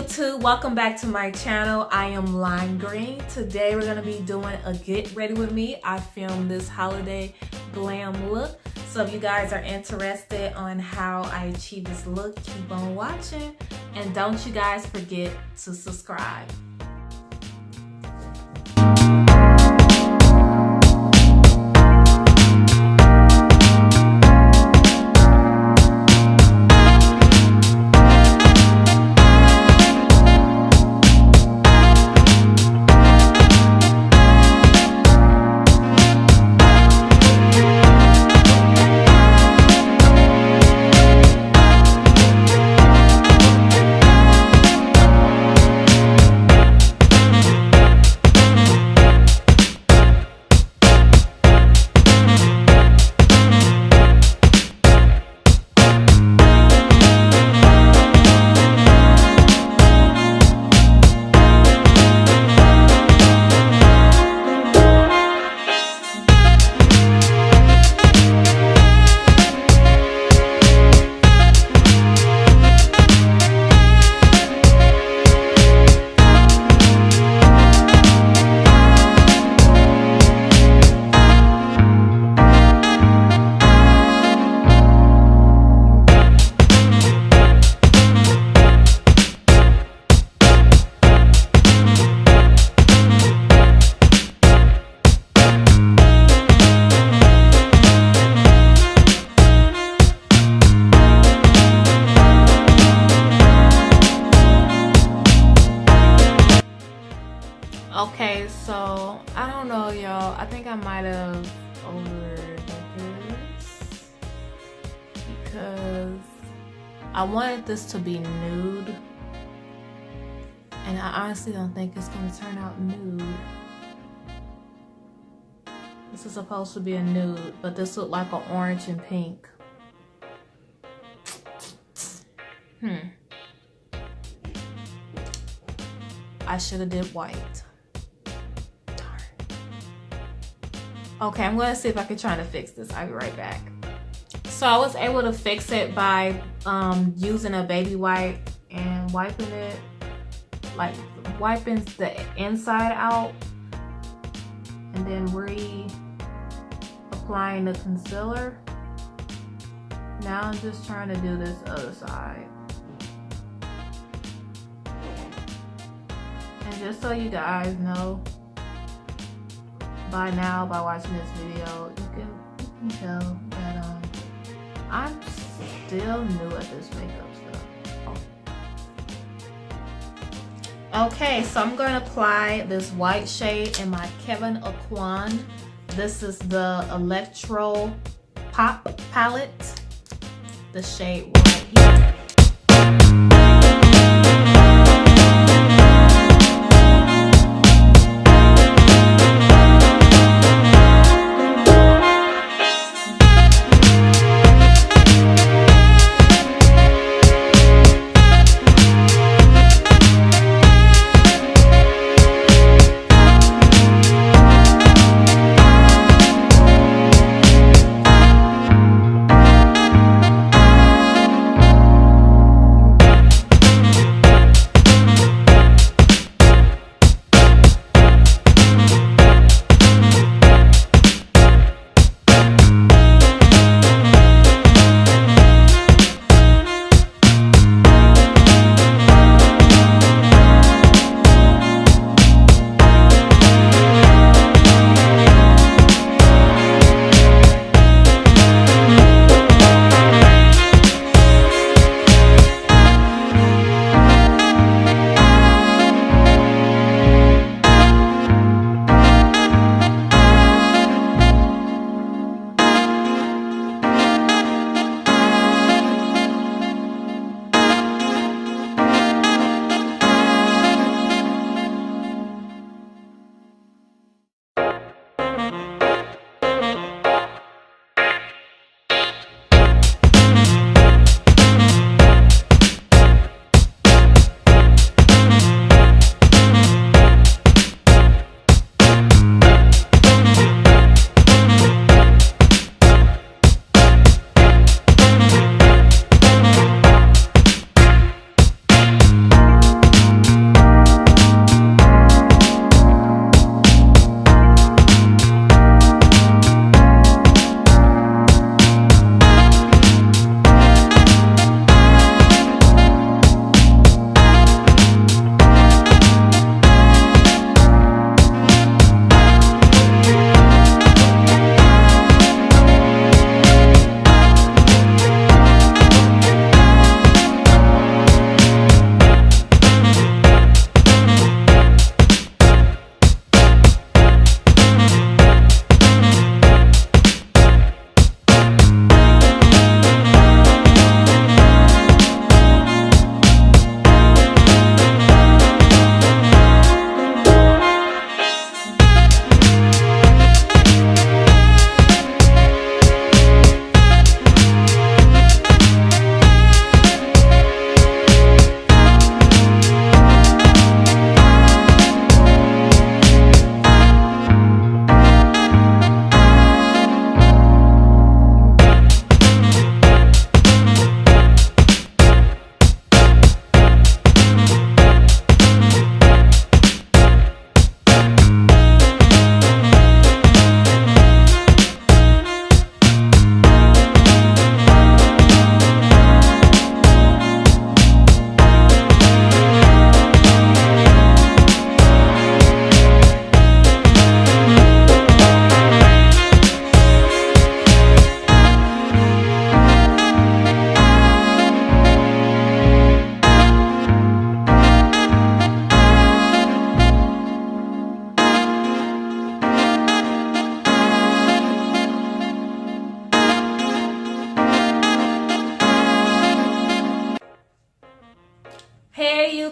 YouTube, welcome back to my channel. I am Lime Green. Today we're gonna be doing a get ready with me. I filmed this holiday glam look. So if you guys are interested on how I achieve this look, keep on watching. And don't you guys forget to subscribe. Okay, so I don't know, y'all. I think I might have overdid this because I wanted this to be nude, and I honestly don't think it's gonna turn out nude. This is supposed to be a nude, but this looked like an orange and pink. I should have did white. Okay, I'm gonna see if I can try to fix this. I'll be right back. So I was able to fix it by using a baby wipe and wiping it, like wiping the inside out and then applying the concealer. Now I'm just trying to do this other side. And just so you guys know, by now, by watching this video, you can tell that I'm still new at this makeup stuff. Okay, so I'm going to apply this white shade in my Kevin Aucoin. This is the Electro Pop palette. The shade right here.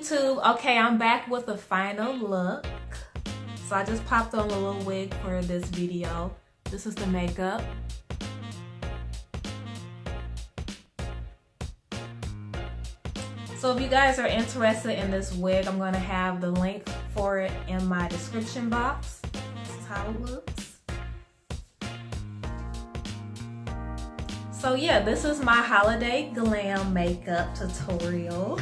YouTube. Okay, I'm back with the final look. So I just popped on a little wig for this video. This is the makeup. So if you guys are interested in this wig, I'm gonna have the link for it in my description box. This is how it looks. So yeah, this is my holiday glam makeup tutorial.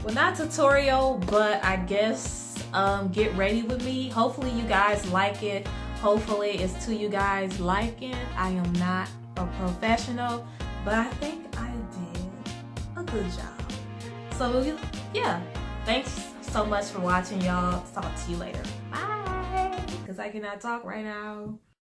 Well, not tutorial, but I guess get ready with me. Hopefully you guys like it. Hopefully it's to you guys liking. I am not a professional, but I think I did a good job. So yeah, thanks so much for watching, y'all. Talk to you later. Bye. Because I cannot talk right now.